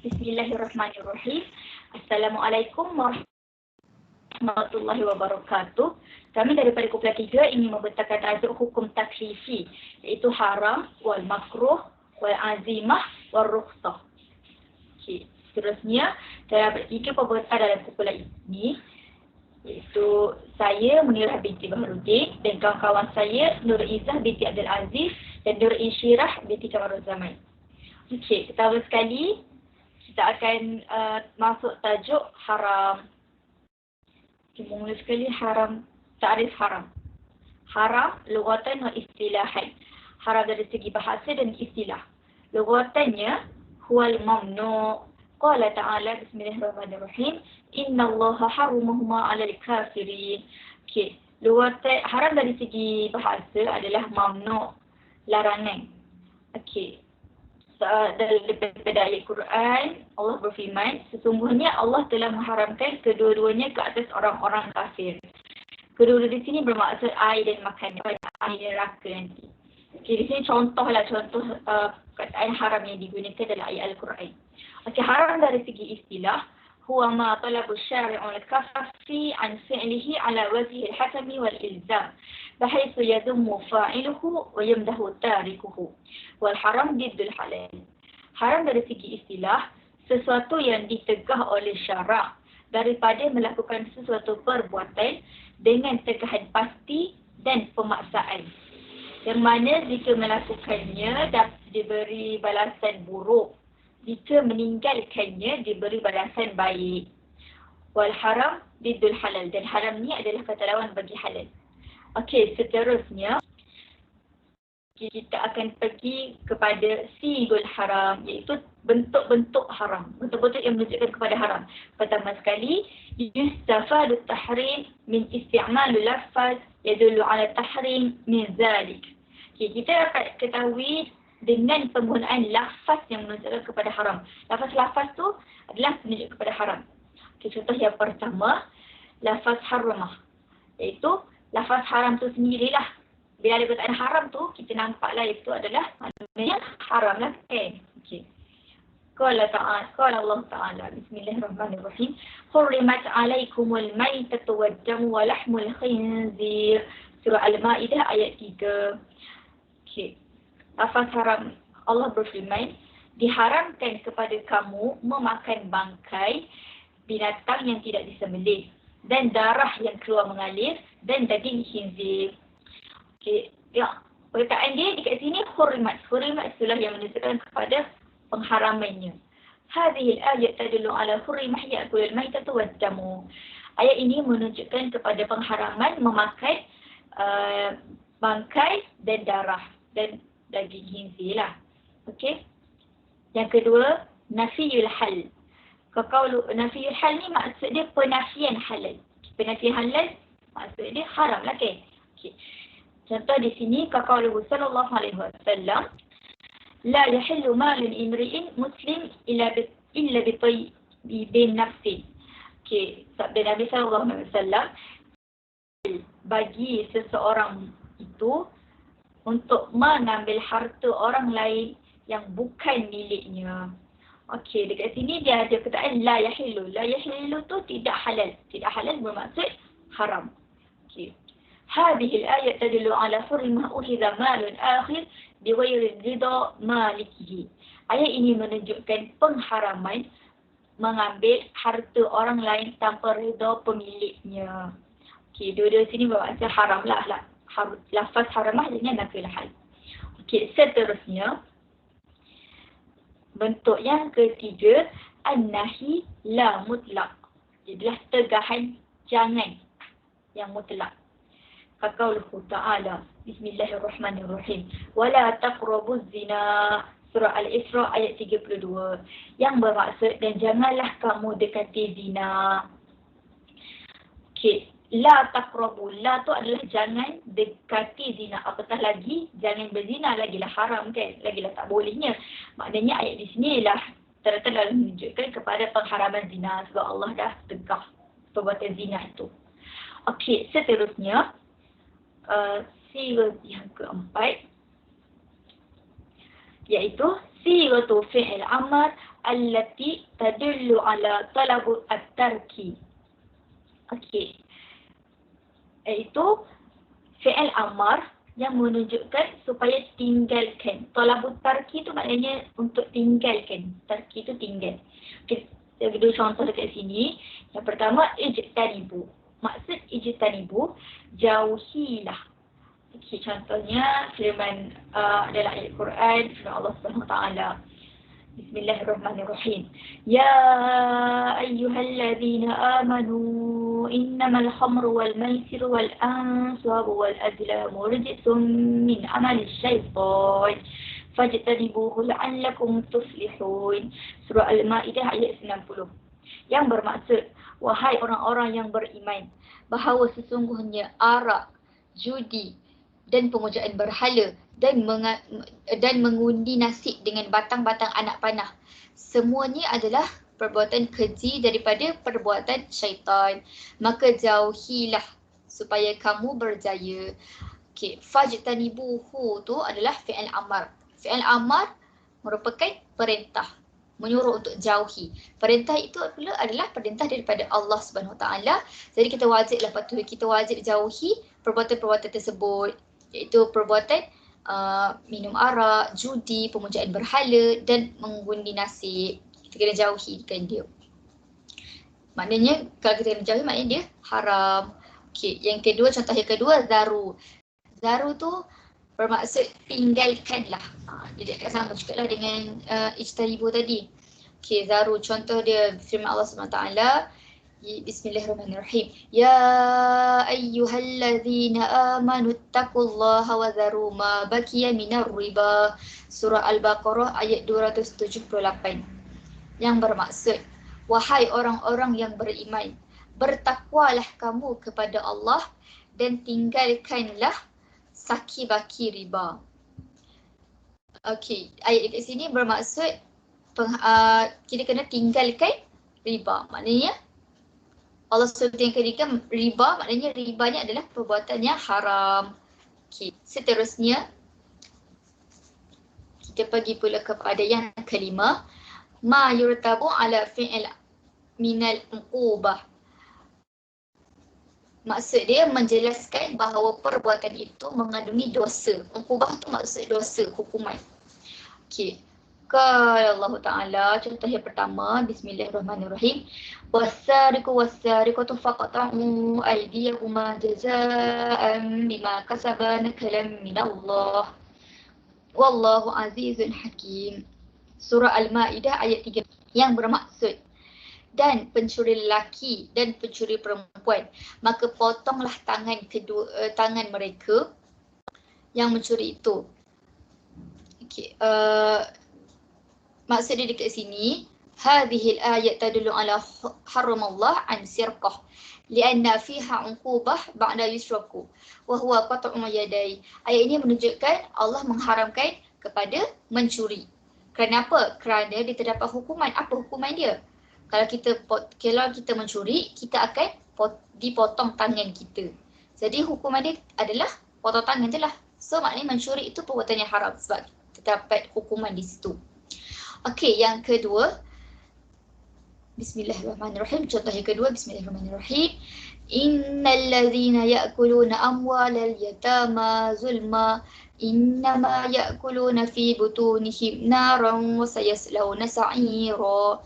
Bismillahirrahmanirrahim. Assalamualaikum warahmatullahi wabarakatuh. Kami daripada kumpulan 3 ingin membentangkan tajuk hukum taklifi, iaitu haram, wal makruh, wal azimah, wal rukhsah. Okey, seterusnya dalam 3 pembentang dalam kumpulan ini, iaitu saya Munirah binti Baharudin dan kawan-kawan saya Nur Izzah binti Abdul Aziz dan Nur Insyirah binti Kamaruzzaman. Okey, pertama sekali kita akan masuk tajuk haram. Mula sekali haram, ta'rif haram. Haram lughatan wa istilahan. Haram dari segi bahasa dan istilah. Lughatannya huwal mamnu'. Qala ta'ala bismillahirrahmanirrahim. Innallaha harramahuma 'alal kafirin. Okey, lughatan haram dari segi bahasa adalah mamnu', larangan. Okey. Daripada ayat Quran, Allah berfirman, sesungguhnya Allah telah mengharamkan kedua-duanya ke atas orang-orang kafir. Kedua-dua di sini bermaksud air dan makanan, air neraka nanti. Okey, di sini contoh kataan haram yang digunakan dalam ayat Al-Quran. Okey, haram dari segi istilah, huwa ma talabu syari'u al-kaffi an fi'lihi ala wajhi al-hatami wal-ilzam. بحيث يذم فاعله ويمدح تاركه والحرام ضد الحلال. Haram dari segi istilah, sesuatu yang ditegah oleh syarak daripada melakukan sesuatu perbuatan dengan tegahan pasti dan pemaksaan, yang mana jika melakukannya dapat diberi balasan buruk, jika meninggalkannya diberi balasan baik. Wal haram diddul halal, dan haram ni adalah kata lawan bagi halal. Okey, seterusnya kita akan pergi kepada sigul haram, iaitu bentuk-bentuk haram, bentuk-bentuk yang menunjukkan kepada haram. Pertama sekali, yustafadu tahrim min isti'malu lafaz yadullu ala tahrim min zalik. Okey, kita dapat ketahui dengan penggunaan lafaz yang menunjukkan kepada haram. Lafaz-lafaz tu adalah menunjuk kepada haram. Okey, contoh yang pertama, lafaz haramah, iaitu lafaz haram tu sendirilah. Bila ada perkataan haram tu, kita nampaklah itu adalah maknanya haram lah kan. Okey. Qala Allah Ta'ala, bismillahirrahmanirrahim. Hurrimat alaikumul maitatu wad-damu wa lahmul khinzir. Surah Al-Ma'idah ayat 3. Okey. Lafaz haram, Allah berfirman, diharamkan kepada kamu memakan bangkai binatang yang tidak disembelih, dan darah yang keluar mengalir, dan daging khinzir. Okey, ya, perkataan dia dekat sini hurrimat. Hurrimat itulah yang menunjukkan kepada pengharamannya. Hadhil ayat tadullu ala hurrimah ya'kulul maitatu wad-damu. Ayat ini menunjukkan kepada pengharaman memakan bangkai dan darah dan daging khinzir lah. Okey. Yang kedua, nafiyul hal. Kalau nafiyul hal ni maksud dia penafian halal. Penafian halal maksud dia haram lah kan. Okay. Contoh di sini, kaqauluhu sallallahu alaihi wasallam, la yahillu malun imri'in muslim illa bi tayyibin nafsi. Okey, sabda Nabi sallallahu alaihi wasallam, bagi seseorang itu untuk mengambil harta orang lain yang bukan miliknya. Okey, dekat sini dia ada perkataan la yahillu. La yahillu tu tidak halal. Tidak halal bermaksud haram. Okey. Hadhihi al-ayat tadullu ala hurmah ukhidha malun akhir bighayri ridha malikihi. Ayat ini menunjukkan pengharaman mengambil harta orang lain tanpa ridha pemiliknya. Okey, dua-dua sini bermaksud haram lah. Lafaz haramah dengan nafil hal. Okey, seterusnya bentuk yang ketiga, an-nahi la mutlaq. Jadilah tegahan jangan yang mutlak. Kaqauluhu ta'ala, bismillahirrahmanirrahim. Wala taqrabuz zina. Surah Al-Isra ayat 32. Yang bermaksud, dan janganlah kamu dekati zina. Okey, la taqrabu. La tu adalah jangan dekati zina. Apatah lagi jangan berzina, lagilah haram kan, lagilah tak bolehnya. Maknanya ayat di sini ialah terang-terang menunjukkan kepada pengharaman zina, sebab Allah dah tegah perbuatan zina itu. Okey, seterusnya sirah yang keempat, iaitu siratu fi'il amr allati tadullu ala talabu at-tarki. Okey. Iaitu fi'il amar yang menunjukkan supaya tinggalkan. Talabut tarki tu maknanya untuk tinggalkan. Tarki tu tinggal. Okay, ada dua contoh dekat sini. Yang pertama, ijtanibu. Maksud ijtanibu, jauhilah. Okay, contohnya firman adalah ayat Quran, firman Allah SWT. Bismillahirrahmanirrahim. Ya ayyuhalladzina amanu innamal khamru wal maisiru wal ansabu wal azlamu rijsun min amali syaitan fajtanibuhu la'allakum tuflihun. Surah Al-Maidah ayat 90. Yang bermaksud, wahai orang-orang yang beriman, bahawa sesungguhnya arak, judi dan pemujaan berhala dan mengundi nasib dengan batang-batang anak panah, semuanya adalah perbuatan keji daripada perbuatan syaitan. Maka jauhilah supaya kamu berjaya. Okey, fajtanibuhu tu adalah fi'il amar. Fi'il amar merupakan perintah, menyuruh untuk jauhi. Perintah itu pula adalah perintah daripada Allah Subhanahu Wa Taala. Jadi kita wajiblah patuhi, kita wajib jauhi perbuatan-perbuatan tersebut, iaitu perbuatan minum arak, judi, pemujaan berhala dan mengundi nasib. Kita kena jauhikan dia. Maknanya kalau kita kena jauhi maknanya dia haram. Okey, yang kedua, contoh yang kedua, zaru. Zaru tu bermaksud tinggalkanlah. Dia dekat sama juga lah dengan ijtanibu tadi. Okey, zaru contoh dia firman Allah SWT. Bismillahirrahmanirrahim. Ya ayyuhalladzina amanu taqullaha wa dharu ma baqiya minar riba. Surah Al-Baqarah ayat 278. Yang bermaksud, wahai orang-orang yang beriman, bertakwalah kamu kepada Allah dan tinggalkanlah saki-baki riba. Okey, ayat dekat sini bermaksud kita kena tinggalkan riba. Maknanya Allah sebutkan riba, maknanya ribanya adalah perbuatan yang haram. Okey, seterusnya kita pergi pula kepada yang kelima, ma yurtabu ala fi'il minal uqubah. Maksud dia menjelaskan bahawa perbuatan itu mengandungi dosa. Uqubah tu maksud dosa, hukuman. Okey. Qala Allah Ta'ala, contoh yang pertama, Bismillahirrahmanirrahim. Wassariqu wassariqatu faqta'u aydiyahuma jazaa'an bima kasaba nakalan minallah. Wallahu azizun hakim. Surah Al-Maidah ayat 3 yang bermaksud, dan pencuri lelaki dan pencuri perempuan, maka potonglah tangan mereka yang mencuri itu. Okey, maksud dia dekat sini, hadhil ayat tadullu ala haramallah an sirqah lianna fiha uqubah ba'da yusraku wa huwa qat'u yadai. Ayat ini menunjukkan Allah mengharamkan kepada mencuri. Kenapa? Kerana dia terdapat hukuman. Apa hukuman dia? Kalau kita mencuri, kita akan dipotong tangan kita. Jadi hukuman dia adalah potong tangan je lah. So maknanya mencuri itu perbuatan yang haram sebab terdapat hukuman di situ. Okey, yang kedua, Bismillahirrahmanirrahim. Contoh yang kedua, Bismillahirrahmanirrahim. Innal ladzina ya'kuluna amwalal yatama zulma innama ya'kuluna fi butunihim naran wa sayaslawna sa'ira.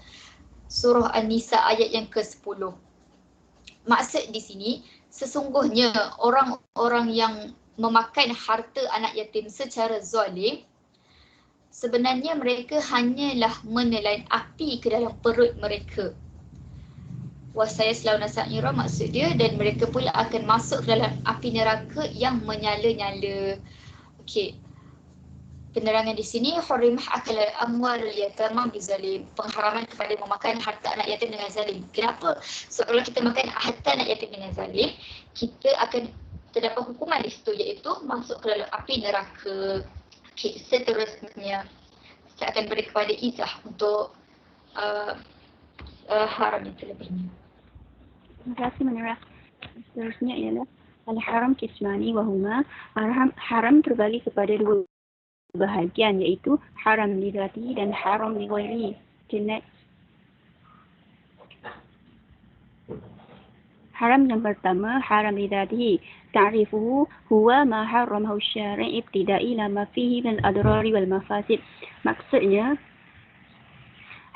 Surah An-Nisa ayat yang ke-10. Maksud di sini, sesungguhnya orang-orang yang memakan harta anak yatim secara zalim, sebenarnya mereka hanyalah menelan api ke dalam perut mereka. Wasayaslawna sa'ira maksud dia, dan mereka pula akan masuk ke dalam api neraka yang menyala-nyala. Okey. Penerangan di sini, hurimah akal amwal yatama bizalim, pengharaman kepada memakan harta anak yatim dengan zalim. Kenapa? So kalau kita makan harta anak yatim dengan zalim, kita akan terdapat hukuman di situ, iaitu masuk ke dalam api neraka. Okey, seterusnya saya akan beri kepada Izzah untuk haram yang terlebihnya. Terima kasih Munirah. Seterusnya ialah al-haram kismani wahuma. Haram terbagi kepada dua bahagian, iaitu haram li dzatihi dan haram li ghairihi. Okay, next. Haram yang pertama, haram lidatihi. Ta'rifuhu huwa ma harramahu syari' ibtida'i lama fihi min al-adrari wal mafasid. Maksudnya,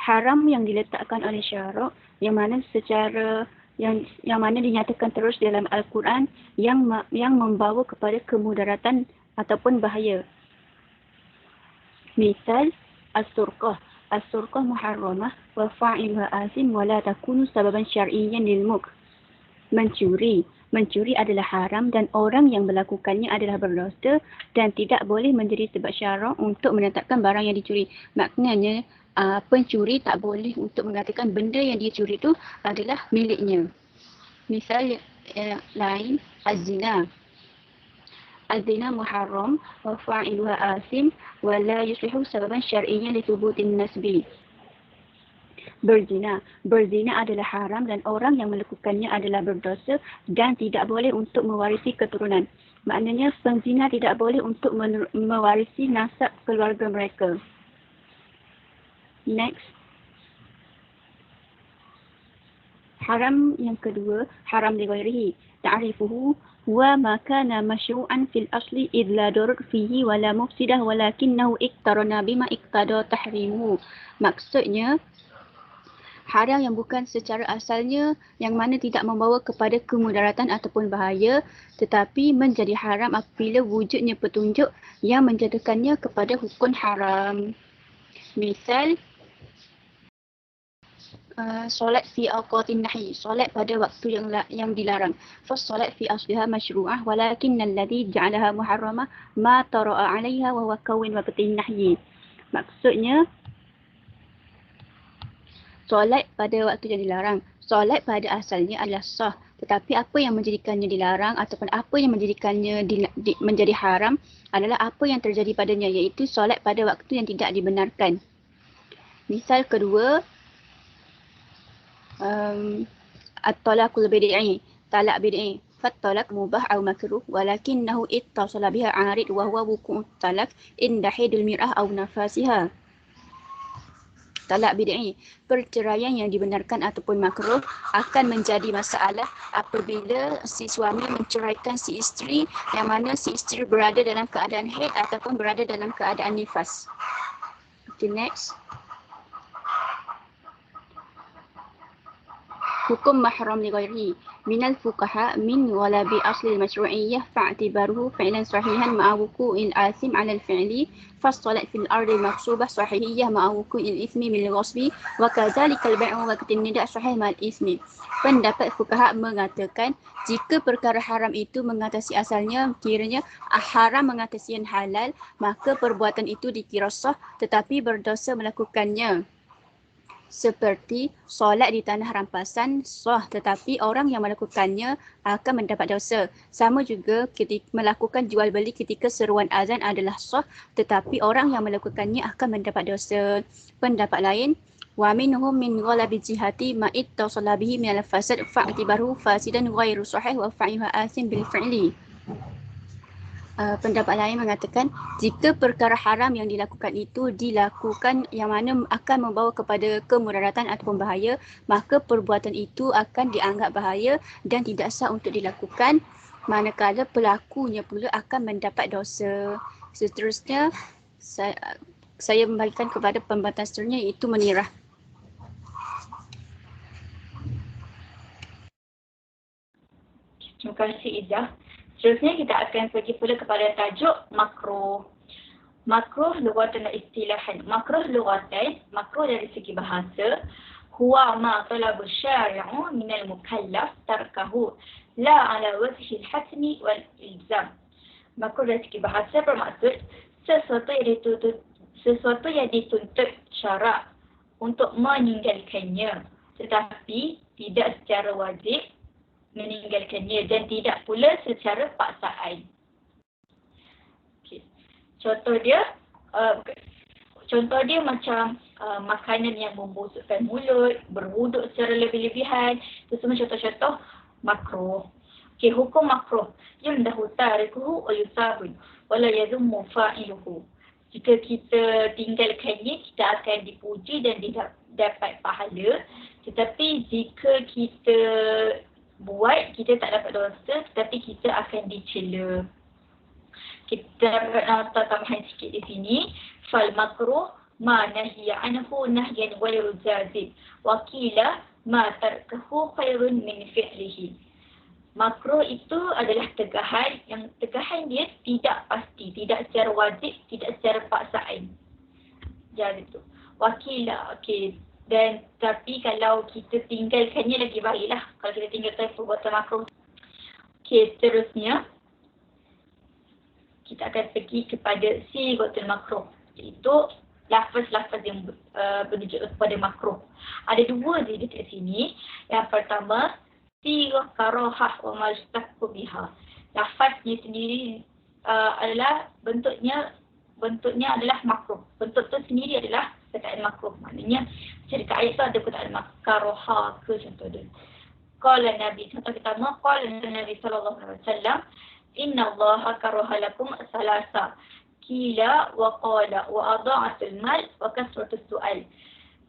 haram yang diletakkan oleh syarak yang mana secara yang mana dinyatakan terus dalam Al-Quran yang membawa kepada kemudaratan ataupun bahaya. Misal as-surqah. As-surqah muharramah wa fa'iluha azim wa la takunu sababan syar'iyyan lil mulk. Mencuri. Mencuri adalah haram dan orang yang melakukannya adalah berdosa dan tidak boleh menjadi sebab syarak untuk menetapkan barang yang dicuri. Maknanya pencuri tak boleh untuk mengatakan benda yang dia curi itu adalah miliknya. Misal lain, az-zina. Az-zina muharram wa fa'iluha asim wa la yuslihu sababan syar'iyyan li thubutin nasbi. Berzina. Berzina adalah haram dan orang yang melakukannya adalah berdosa dan tidak boleh untuk mewarisi keturunan. Maknanya penzina tidak boleh untuk mewarisi nasab keluarga mereka. Next. Haram yang kedua, haram li ghairihi. Ta'rifuhu huwa ma kana masyru'an fil asli id la darar fihi wa la mufsidah walakinnahu iktarana bima iqtada tahrimuhu. Maksudnya, haram yang bukan secara asalnya yang mana tidak membawa kepada kemudaratan ataupun bahaya tetapi menjadi haram apabila wujudnya petunjuk yang menjadikannya kepada hukum haram. Misal, solat fi awqatin nahi, solat pada waktu yang dilarang. Solat fi asliha masyru'ah walakinna alladhi ja'alaha muharramah ma tara'a 'alayha wa huwa kawin waqtin nahyi. Maksudnya, solat pada waktu yang dilarang. Solat pada asalnya adalah sah. Tetapi apa yang menjadikannya dilarang ataupun apa yang menjadikannya menjadi haram adalah apa yang terjadi padanya, iaitu solat pada waktu yang tidak dibenarkan. Misal kedua, at-talaqul bid'i. Talak bid'i. Fat-talaq mubah atau makruh walakinnahu ittasala biha 'arid wa huwa wuqu'ut talaq inda hidil mir'ah aw nafasiha. Talak bid'i, perceraian yang dibenarkan ataupun makruh akan menjadi masalah apabila si suami menceraikan si isteri yang mana si isteri berada dalam keadaan haid ataupun berada dalam keadaan nifas. Okay, next. Hukum mahram li ghairihi. Minal fuqaha min walabi asli al-mashru'iyyah fa'tibaruhu fi'lan sahihan ma'a wuqu'il asim 'ala al-fi'li فالصلاة في الأرض المغصوبة صحيحية مع وقوع الإثم من الغصب وكذلك البيع وقت النداء صحيح مع الإثم. Pendapat fuqaha mengatakan jika perkara haram itu mengatasi asalnya, kiranya haram mengatasi yang halal, maka perbuatan itu dikira sah tetapi berdosa melakukannya. Seperti solat di tanah rampasan sah tetapi orang yang melakukannya akan mendapat dosa. Sama juga ketika melakukan jual beli ketika seruan azan adalah sah tetapi orang yang melakukannya akan mendapat dosa. Pendapat lain, wa minhum min ghalabi jihati ma ittasala bihi min al-fasad fa'tibaruhu fasidan ghairu sahih wa fa'iluha asim bil fi'li. Pendapat lain mengatakan jika perkara haram yang dilakukan itu dilakukan yang mana akan membawa kepada kemudaratan ataupun bahaya, maka perbuatan itu akan dianggap bahaya dan tidak sah untuk dilakukan, manakala pelakunya pula akan mendapat dosa. Seterusnya, saya membalikan kepada pembantah seterusnya iaitu menirah. Terima kasih Ida. Seterusnya kita akan pergi pula kepada tajuk makruh. Makruh lughatan dan istilahan. Makruh lughatan, makruh dari segi bahasa, huwa ma talabu syari'u min al-mukallaf tarkahu la ala wajhi al-hatmi wal ilzam. Makruh dari segi bahasa bermaksud sesuatu yang dituntut syarak untuk meninggalkannya tetapi tidak secara wajib meninggalkannya dan tidak pula secara paksaan. Okay. Contoh dia macam makanan yang membusukkan mulut, berwuduk secara lebih-lebihan, itu semua contoh-contoh makruh. Okay, hukum makruh. Yundahu tarikuhu wa yusabun wa la yadhummu fa'iluhu. Jika kita tinggalkannya, kita akan dipuji dan dapat pahala. Tetapi jika kita buat, kita tak dapat dosa, tetapi kita akan dicela. Kita dapat nota tambahan sikit di sini. Fal makruh ma nahiya anhu nahyan ghairu jazib. Wa qila ma tarkahu khairun min fi'lihi. Makruh itu adalah tegahan, yang tegahan dia tidak pasti, tidak secara wajib, tidak secara paksaan. Jadi tu. Wa qila, okey. Dan tapi kalau kita tinggalkannya lagi baiklah. Kalau kita tinggalkan perbuatan makruh. Okey, seterusnya kita akan pergi kepada sighatul makruh, iaitu lafaz-lafaz yang menunjuk kepada makruh. Ada dua je dekat sini. Yang pertama, sighah karahah wa mastaqu biha. Lafaznya sendiri adalah bentuknya adalah makruh. Bentuk tu sendiri adalah perkataan makruh. Maknanya cerita ayat tu ada perkataan karahah ke contoh dia. Qala Nabi, contoh pertama, qala Nabi sallallahu alaihi wasallam, inna allaha karaha lakum salasa. Qila wa qala wa adha'atul mal wa kasratus su'al.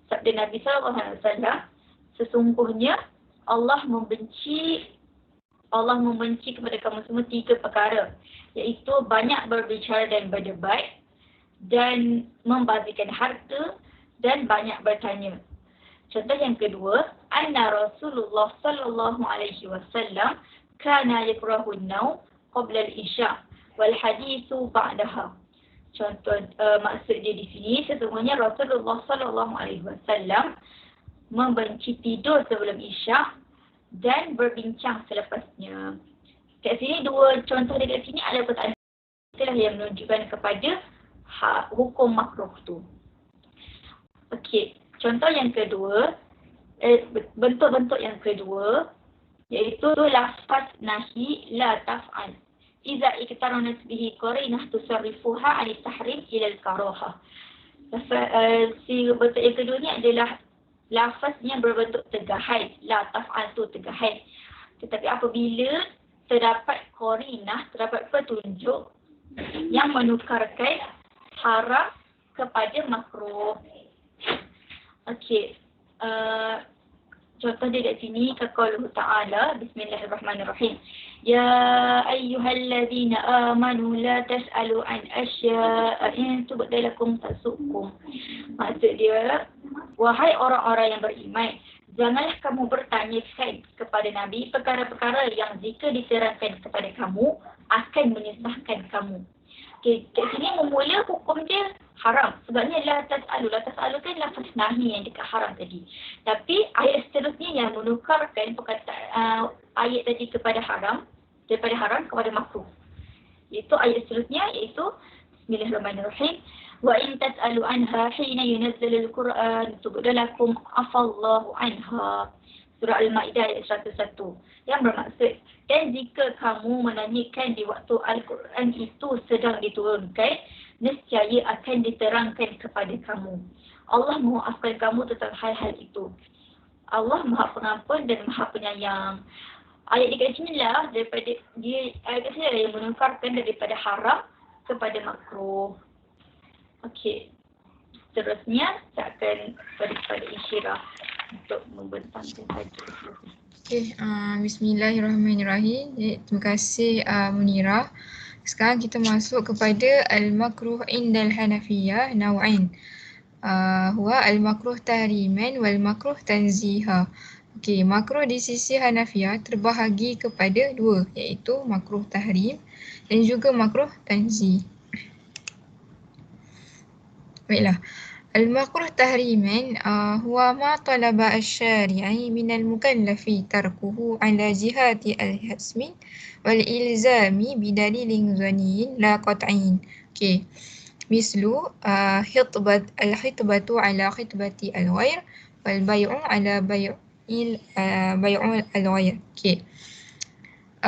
Sabda Nabi sallallahu alaihi wasallam, sesungguhnya Allah membenci kepada kamu semua tiga perkara, iaitu banyak berbicara dan berdebat, dan membazirkan harta, dan banyak bertanya. Contoh yang kedua, anna Rasulullah sallallahu alaihi wasallam kana yakrahu an-naum qabla al-isya wal hadithu ba'daha. Contoh maksud dia di sini, sesungguhnya Rasulullah sallallahu alaihi wasallam membenci tidur sebelum isyak dan berbincang selepasnya. Kat sini dua contoh dekat sini ada perkataan itulah yang menunjukkan kepada hukum makruh tu. Okey, contoh yang kedua, bentuk-bentuk yang kedua iaitu lafaz nahi la taf'al. Iza iktaranat bihi qarinah tusarrifuha 'ala tahrim ila al-karahah. Si bentuk yang kedua ni adalah lafaznya berbentuk tegahan. La taf'al tu tegahan. Tetapi apabila terdapat qarinah, terdapat petunjuk yang menukarkan haram kepada makruh. Okey. Contoh dia kat sini, kaqauluhu ta'ala, bismillahirrahmanirrahim. Ya ayyuhalladzina amanu la tas'alu an asya'a in tubda lakum tasukum. Maksud dia, wahai orang-orang yang beriman, janganlah kamu bertanyakan kepada Nabi perkara-perkara yang jika diterangkan kepada kamu akan menyusahkan kamu. Okay, kat sini memula hukum dia haram. Sebabnya la tas'alu kan lafaz nahi yang dekat haram tadi. Tapi ayat seterusnya yang menukarkan perkataan ayat tadi kepada haram, daripada haram kepada makruh. Iaitu ayat seterusnya, iaitu bismillahirrahmanirrahim. Wa in tas'alu anha hina yunazzalul Qur'an tubda lakum afallahu anha. Surah Al-Ma'idah ayat 101. Yang bermaksud, dan jika kamu menanyakan di waktu Al-Quran itu sedang diturunkan, nescaya akan diterangkan kepada kamu. Allah memaafkan kamu tentang hal-hal itu. Allah Maha Pengampun dan Maha Penyayang. Ayat di kat sini lah daripada dia, ayat kat sini yang menukarkan daripada haram kepada makruh. Okey. Seterusnya saya akan kepada Insyirah untuk membentangkan tajuk. Okey, bismillahirrahmanirrahim. Terima kasih Munirah. Sekarang kita masuk kepada al-makruh indal Hanafiyah naw'ain. Huwa al-makruh tahriman wal makruh tanziha. Okey, makruh di sisi Hanafiyah terbahagi kepada dua, iaitu makruh tahrim dan juga makruh tanzih. Baiklah. Al-makruh tahriman huwa ma talaba asy-syari'i min al-mukallafi tarkuhu ala jihati al-hasmi wal ilzami bidalilin zaniyyin la qat'in. Okey. Mislu al-khitbatu ala khitbati al-ghair wal bay'u ala bay'il al-ghair. Okey.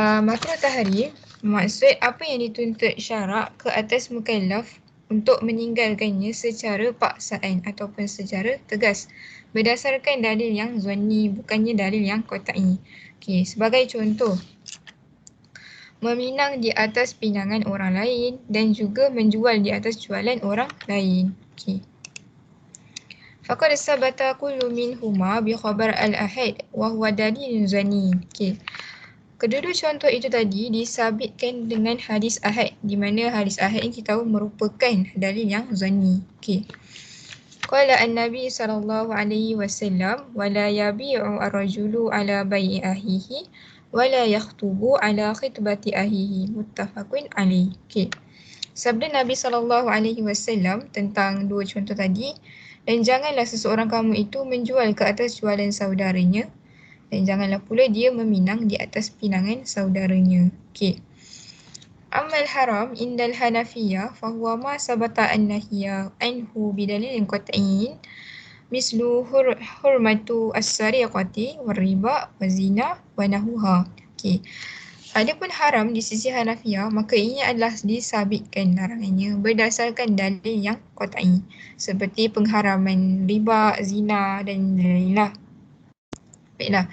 Makruh tahrim maksud apa yang dituntut syarak ke atas mukallaf untuk meninggalkannya secara paksaan ataupun secara tegas berdasarkan dalil yang zanni, bukannya dalil yang qat'i. Okey, sebagai contoh, meminang di atas pinangan orang lain dan juga menjual di atas jualan orang lain. Okey. Faqad sabata kullu minhuma bi khabar al-ahad wa huwa dalilun zani. Okey. Kedua-dua contoh itu tadi disabitkan dengan hadis ahad, di mana hadis ahad ini kita tahu merupakan dalil yang zani. Okey. Qala an-nabi sallallahu alaihi wasallam wala yabi'u ar-rajulu ala bai'i ahihi wala yakhtubu ala khitbati ahihi, muttafaqun alaih. Okey. Sabda Nabi sallallahu alaihi wasallam tentang dua contoh tadi, dan janganlah seseorang kamu itu menjual ke atas jualan saudaranya, dan janganlah pula dia meminang di atas pinangan saudaranya. Okey. Amal haram indal Hanafiyah fahuwa ma sabata an-nahya anhu bidalilin qat'iyyin mislu hurmatu as-sariqati war-riba waz-zina wa nahuha. Okey. Adapun haram di sisi Hanafiyah, maka ini adalah disabitkan larangannya berdasarkan dalil yang qat'i, seperti pengharaman riba, zina dan lain-lain lah. Baiklah,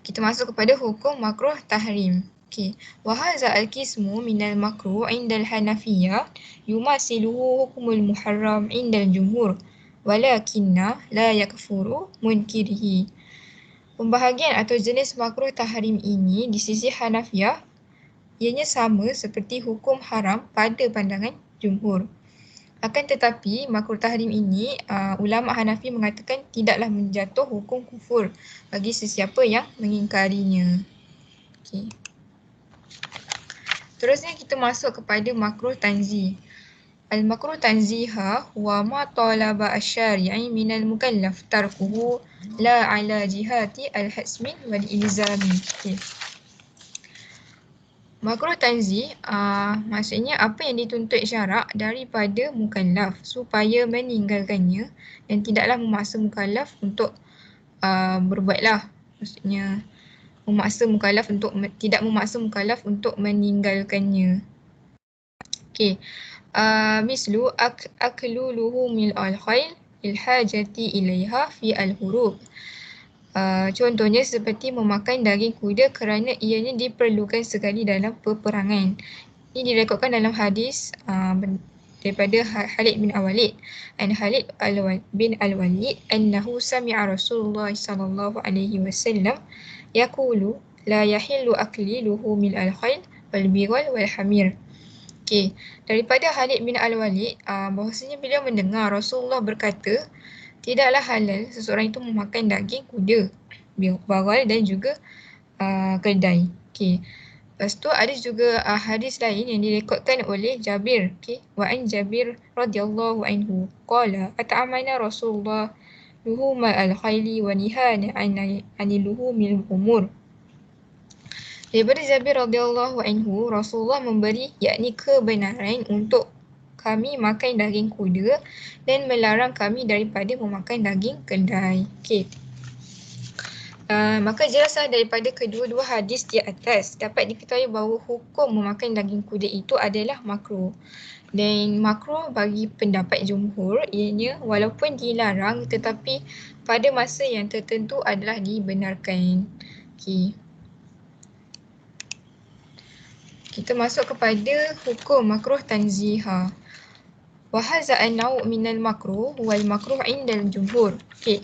kita masuk kepada hukum makruh tahrim. Okey. Wa hadza al-qismu minal makruh indal Hanafiyah yumasiluhu hukmul muharram indal jumhur walakinna la yakfuru munkirihi. Pembahagian atau jenis makruh tahrim ini di sisi Hanafiyah ianya sama seperti hukum haram pada pandangan jumhur. Akan tetapi makruh tahrim ini ulama Hanafi mengatakan tidaklah menjatuh hukum kufur bagi sesiapa yang mengingkarinya. Okey. Terusnya kita masuk kepada makruh tanzih. Al-makruh tanziha wa ma talaba asy-syari'i minal mukallaf tarkuhu la ala jihati al-hasmi wal ilzami. Okay. Makruh tanzih maksudnya apa yang dituntut syarak daripada mukallaf supaya meninggalkannya dan tidaklah memaksa mukallaf untuk berbuatlah. Maksudnya tidak memaksa mukallaf untuk meninggalkannya. Okey. Mislu aklu luhumil al-khayl lil hajati ilaiha fi al-hurub. Contohnya seperti memakan daging kuda kerana ianya diperlukan sekali dalam peperangan. Ini direkodkan dalam hadis daripada Khalid bin Al-Walid. An Khalid bin Al-Walid annahu sami'a Rasulullah sallallahu alaihi wasallam yaqulu la yahillu akli luhumil al-khayl wal bighal wal hamir. Okey, daripada Khalid bin Al-Walid bahawasanya beliau mendengar Rasulullah berkata, tidaklah halal seseorang itu memakan daging kuda, bagal dan juga keldai. Okey. Lepas tu ada juga hadis lain yang direkodkan oleh Jabir. Okey. Wa an Jabir radhiyallahu anhu qala at'amana Rasulullah luhuma al-khayli wa nihana anil luhumil umur. Daripada Jabir radhiyallahu anhu, Rasulullah memberi yakni kebenaran untuk kami makan daging kuda dan melarang kami daripada memakan daging keldai. Okey. Maka jelaslah daripada kedua-dua hadis di atas dapat diketahui bahawa hukum memakan daging kuda itu adalah makruh. Dan makruh bagi pendapat jumhur ianya walaupun dilarang tetapi pada masa yang tertentu adalah dibenarkan. Okey. Kita masuk kepada hukum makruh tanziha. Wa hadza an-naw' minal makruh wal makruh indal jumhur. Okey.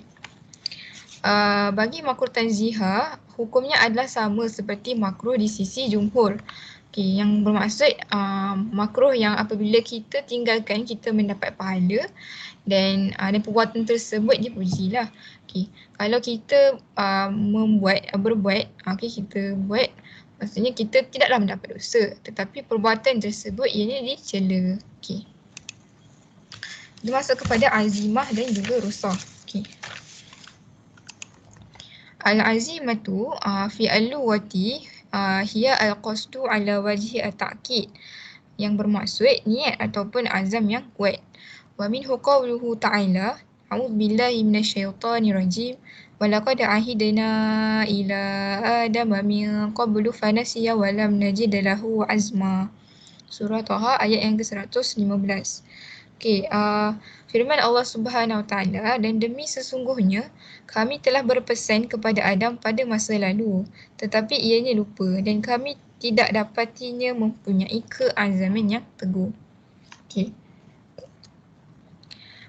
Bagi makruh tanziha, hukumnya adalah sama seperti makruh di sisi jumhur. Okey, yang bermaksud makruh yang apabila kita tinggalkan kita mendapat pahala dan perbuatan tersebut dipujilah. Okey, kalau kita berbuat, okey kita buat, maksudnya kita tidaklah mendapat dosa tetapi perbuatan tersebut ianya dicela. Okey. Kita masuk kepada azimah dan juga rusah. Okey. Al-azimatu fi al-lughati hiya al-qasdu ala wajhi at-ta'kid, yang bermaksud niat ataupun azam yang kuat. Wa minhu qawluhu ta'ala a'udzu billahi minasyaitonir rajim wa laqad ahidna ila adama min qablu fanasiya wa lam najid lahu azma. Surah Taha ayat yang ke-115. Okey, firman Allah Subhanahu Wa Taala, dan demi sesungguhnya kami telah berpesan kepada Adam pada masa lalu tetapi ianya lupa dan kami tidak dapatinya mempunyai keazaman yang teguh. Okey.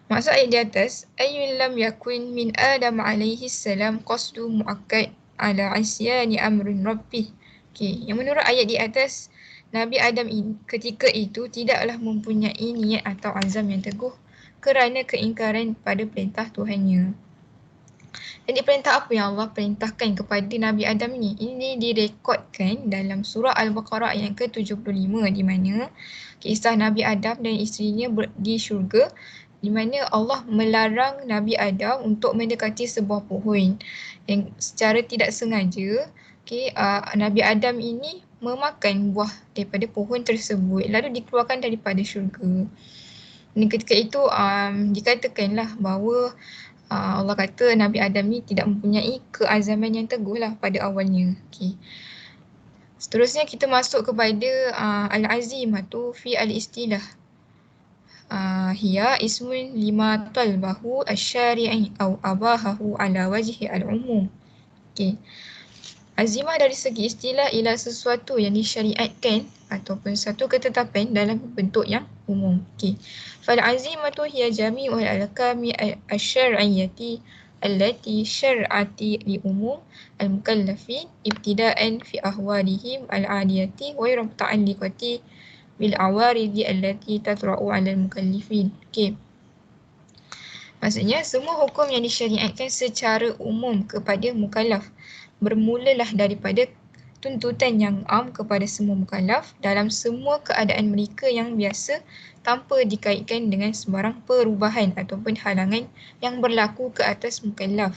Maksud ayat di atas, ayyun lam yakun min Adam alaihi salam qasdu muakkad ala isyani amrin rabbih. Okey, yang menurut ayat di atas, Nabi Adam ketika itu tidaklah mempunyai niat atau azam yang teguh kerana keingkaran pada perintah Tuhannya. Jadi perintah apa yang Allah perintahkan kepada Nabi Adam ni? Ini direkodkan dalam surah Al-Baqarah ayat ke-75 di mana kisah Nabi Adam dan isterinya di syurga, di mana Allah melarang Nabi Adam untuk mendekati sebuah pohon. Dan secara tidak sengaja, Nabi Adam ini memakan buah daripada pohon tersebut lalu dikeluarkan daripada syurga. Dan ketika itu dikatakanlah bahawa Allah kata Nabi Adam ni tidak mempunyai keazaman yang teguh lah pada awalnya. Okay. Seterusnya kita masuk kepada al-azimatu fi al-istilah. Hiya ismun lima talbahu asy-syari'i aw abahahu ala wajhi al-umum. Okay. Azimah dari segi istilah ialah sesuatu yang disyariatkan ataupun satu ketetapan dalam bentuk yang umum. Okay. Fal-azimatu hiya jami'ul al-ahkami asy-syar'iyyati allati syar'ati li umum al-mukallafin ibtida'an fi ahwalihim al-'adiyati wa muta'alliqati bil awaridi allati tatra'u 'ala al-mukallifin. Okay. Maksudnya semua hukum yang disyariatkan secara umum kepada mukallaf bermulalah daripada tuntutan yang am kepada semua mukallaf dalam semua keadaan mereka yang biasa tanpa dikaitkan dengan sebarang perubahan ataupun halangan yang berlaku ke atas mukallaf.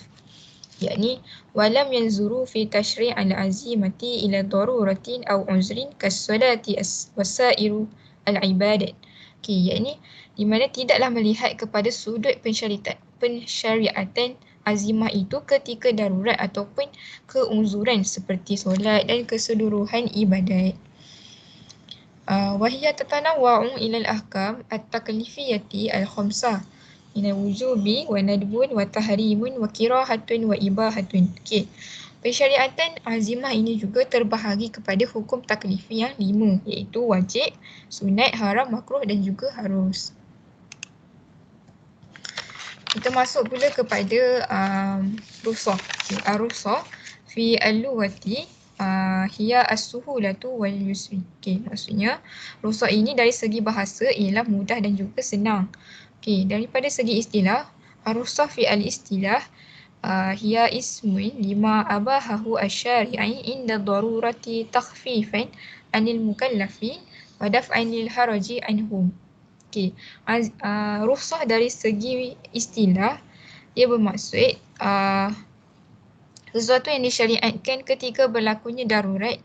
Yakni walam yanzuru fi tashri' al-azimati ila daruratin aw uzrin kas-salati wasairu al-ibadat. Okey, yakni di mana tidaklah melihat kepada sudut pensyariatan azimah itu ketika darurat ataupun keuzuran seperti solat dan keseluruhan ibadat. Wahiyya tatanawwa'u ila al-ahkam at-taklifiyati al-khamsah min al-wujubi wa nadbun wa tahrimun wa kirahatun wa ibahatun. Okey. Pensyariatan azimah ini juga terbahagi kepada hukum taklifi yang 5 iaitu wajib, sunat, haram, makruh dan juga harus. Kita masuk pula kepada rusah. Rusah fi al-lughati hiya as-suhulatu wal yusri. Okey, maksudnya rusah ini dari segi bahasa ialah mudah dan juga senang. Okey, daripada segi istilah, rusah fi al-istilah hiya ismun lima abahahu asy-syari'i inda darurati takhfifan anil mukallafi wa daf'anil haraji anhum. Okey, rukhsah dari segi istilah ia bermaksud sesuatu yang disyariatkan ketika berlakunya darurat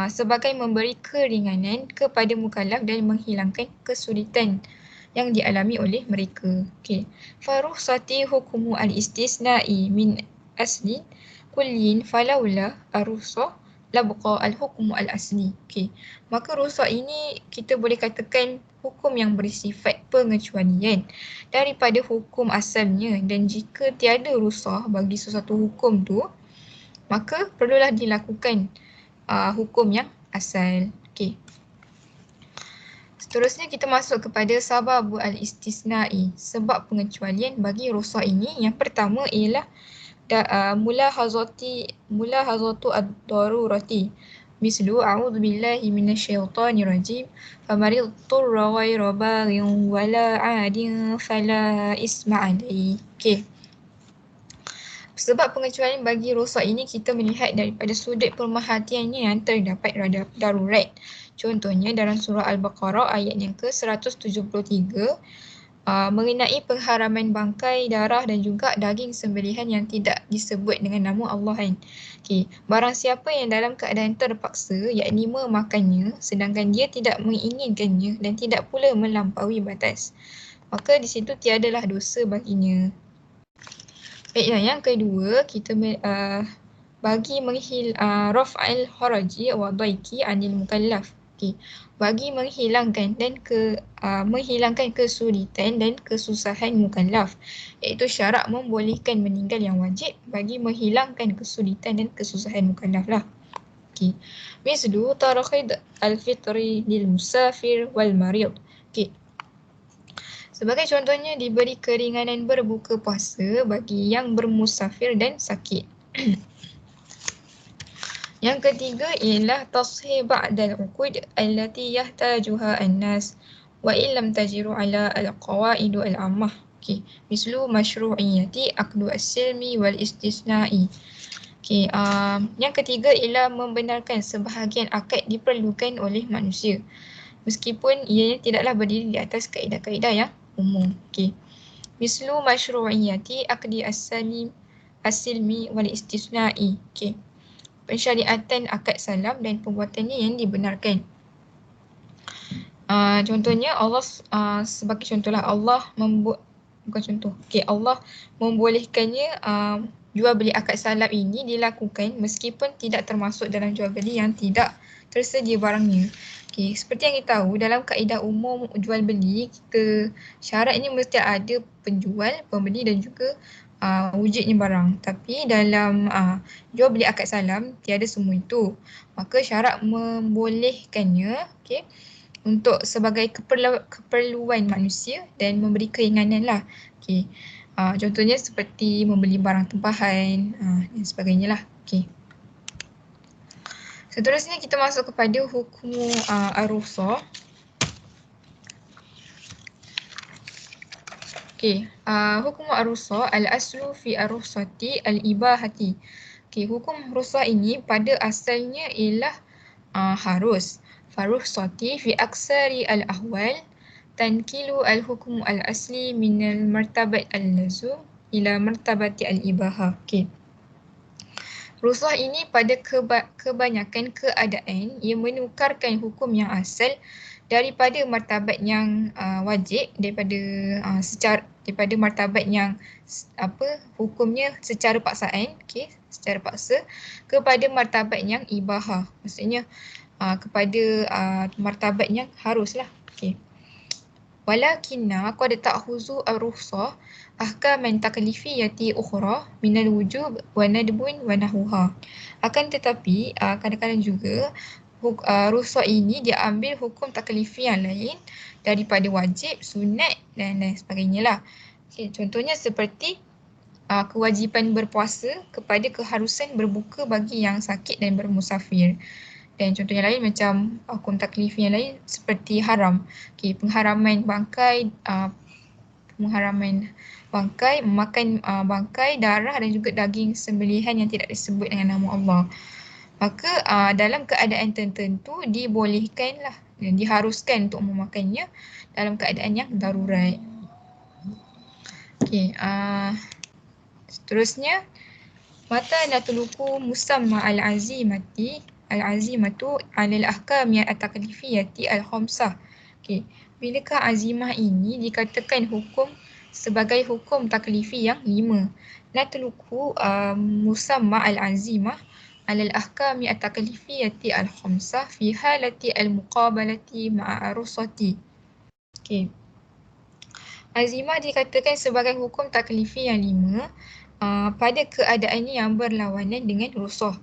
sebagai memberi keringanan kepada mukallaf dan menghilangkan kesulitan yang dialami oleh mereka. Okey, fa rukhsati hukmu al-istisna'i min asli kullin falaula ar-rukhsah labqa al-hukmu al-asli. Okey, maka rukhsah ini kita boleh katakan hukum yang bersifat pengecualian daripada hukum asalnya, dan jika tiada rukhsah bagi sesuatu hukum tu maka perlulah dilakukan hukum yang asal. Okey. Seterusnya kita masuk kepada sababu al-istisna'i, sebab pengecualian bagi rukhsah ini. Yang pertama ialah mulahazatu ad-darurati mislu a'udzu billahi minasyaitonir rajim famaridturra ghayra baghin wala 'adin fala isma 'alaihi. Okey. Sebab pengecualian bagi rukhsah ini kita melihat daripada sudut pemerhatiannya yang terdapat darurat. Contohnya dalam surah Al-Baqarah ayat yang ke-173 mengenai pengharaman bangkai, darah dan juga daging sembelihan yang tidak disebut dengan nama Allah kan. Okey, barang siapa yang dalam keadaan terpaksa yakni memakannya sedangkan dia tidak menginginkannya dan tidak pula melampaui batas, maka di situ tiadalah dosa baginya. Baiklah, yang kedua kita bagi raf'al haraji wa daiki anil mukallaf. Okey, bagi menghilangkan dan menghilangkan kesulitan dan kesusahan mukallaf, iaitu syarak membolehkan meninggal yang wajib bagi menghilangkan kesulitan dan kesusahan mukallaf lah. Okay. Mislu tarakhid al-fitri lil musafir wal marid. Okay. Sebagai contohnya, diberi keringanan berbuka puasa bagi yang bermusafir dan sakit. Yang ketiga ialah tashih ba'dal uqud allati yahtajuha an-nas wa illam tajiru ala al-qawaid al-ammah. Okay. Mislu masyru'iyyati aqdu as-silmi wal istisna'i. Okay. Yang ketiga ialah membenarkan sebahagian akad diperlukan oleh manusia meskipun ianya tidaklah berdiri di atas kaedah-kaedah yang umum. Okay. Mislu masyru'iyyati aqdi as-silmi wal istisna'i. Okay. Pensyariatan akad salam dan pembuatannya yang dibenarkan. Contohnya Allah sebagai contohlah Allah Allah membolehkannya jual beli akad salam ini dilakukan meskipun tidak termasuk dalam jual beli yang tidak tersedia barangnya. Okay, seperti yang kita tahu dalam kaedah umum jual beli, kita syaratnya mesti ada penjual, pembeli dan juga wujudnya barang. Tapi dalam jual beli akad salam tiada semua itu. Maka syarat membolehkannya untuk sebagai keperluan manusia dan memberi keringanan lah. Contohnya seperti membeli barang tempahan dan sebagainya lah. Seterusnya kita masuk kepada hukum ar-rukhsah. Hukum ar-rukhsah al-aslu fi ar-rukhsati al-ibahati. Hukum rukhsah ini pada asalnya ialah harus. Farukhsati fi aksari al-ahwal tankilu al-hukm al-asli min al-martabat al-lazum ila martabati al-ibahah. Rukhsah ini pada kebanyakan keadaan ia menukarkan hukum yang asal daripada martabat yang wajib, daripada martabat yang hukumnya secara paksaan, secara paksa, kepada martabat yang ibahah, maksudnya kepada martabat yang haruslah. Walakinna qad ta'khuzu ar-rukhsah ahkaman taklifiyati ukhra minal wujub wa nadbun wa nahuha. Akan tetapi kadang-kadang juga rukhsah ini dia ambil hukum taklifi yang lain daripada wajib, sunat dan lain sebagainya lah. Contohnya seperti kewajipan berpuasa kepada keharusan berbuka bagi yang sakit dan bermusafir. Dan contoh yang lain macam hukum taklifi yang lain seperti haram. Pengharaman bangkai, memakan bangkai, darah dan juga daging sembelihan yang tidak disebut dengan nama Allah. Maka dalam keadaan tertentu dibolehkanlah dan diharuskan untuk memakannya dalam keadaan yang darurat. Seterusnya, mata natluku musamma al-azimatu alal ahkam at-taklifiyati al-khamsah. Bilakah azimah ini dikatakan hukum sebagai hukum taklifi yang 5? Natluku musamma al-azimah alal ahkam at-taklifiyati al-khamsah fi halati al-muqabalati ma'a ar-rukhsati. Azimah dikatakan sebagai hukum taklifi yang 5 pada keadaannya yang berlawanan dengan rukhsah.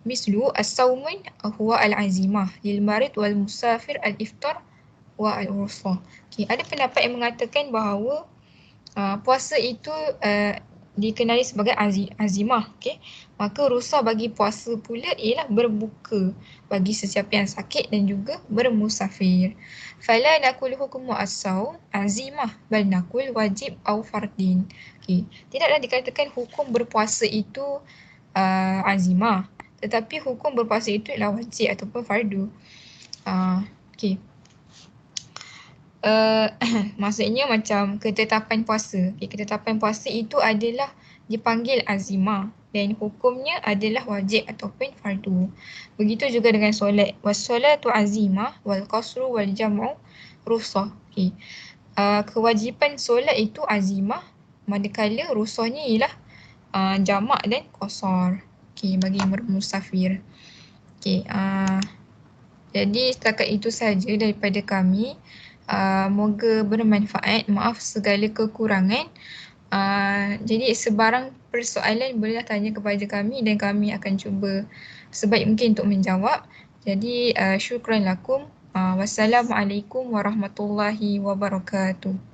Mislu as-sawmun huwa al-azimah lil marid wal musafir al-iftar wa al-rukhsah. Ada pendapat yang mengatakan bahawa puasa itu dikenali sebagai azimah. Maka rukhsah bagi puasa pula ialah berbuka bagi sesiapa yang sakit dan juga bermusafir. Fala nakul hukmu as-sawm azimah bal nakul wajib au fardin. Tidaklah dikatakan hukum berpuasa itu azimah, tetapi hukum berpuasa itu ialah wajib ataupun fardu. Maksudnya macam ketetapan puasa. Ketetapan puasa itu adalah dipanggil azimah dan hukumnya adalah wajib ataupun fardu. Begitu juga dengan solat. Was-solatu azimah wal qasru wal jam'u rukhsah. Kewajipan solat itu azimah, manakala rukhsahnya ialah jamak dan qasar bagi yang bermusafir. Jadi setakat itu sahaja daripada kami. Moga bermanfaat. Maaf segala kekurangan. Jadi sebarang persoalan bolehlah tanya kepada kami dan kami akan cuba sebaik mungkin untuk menjawab. Jadi syukran lakum. Wassalamualaikum warahmatullahi wabarakatuh.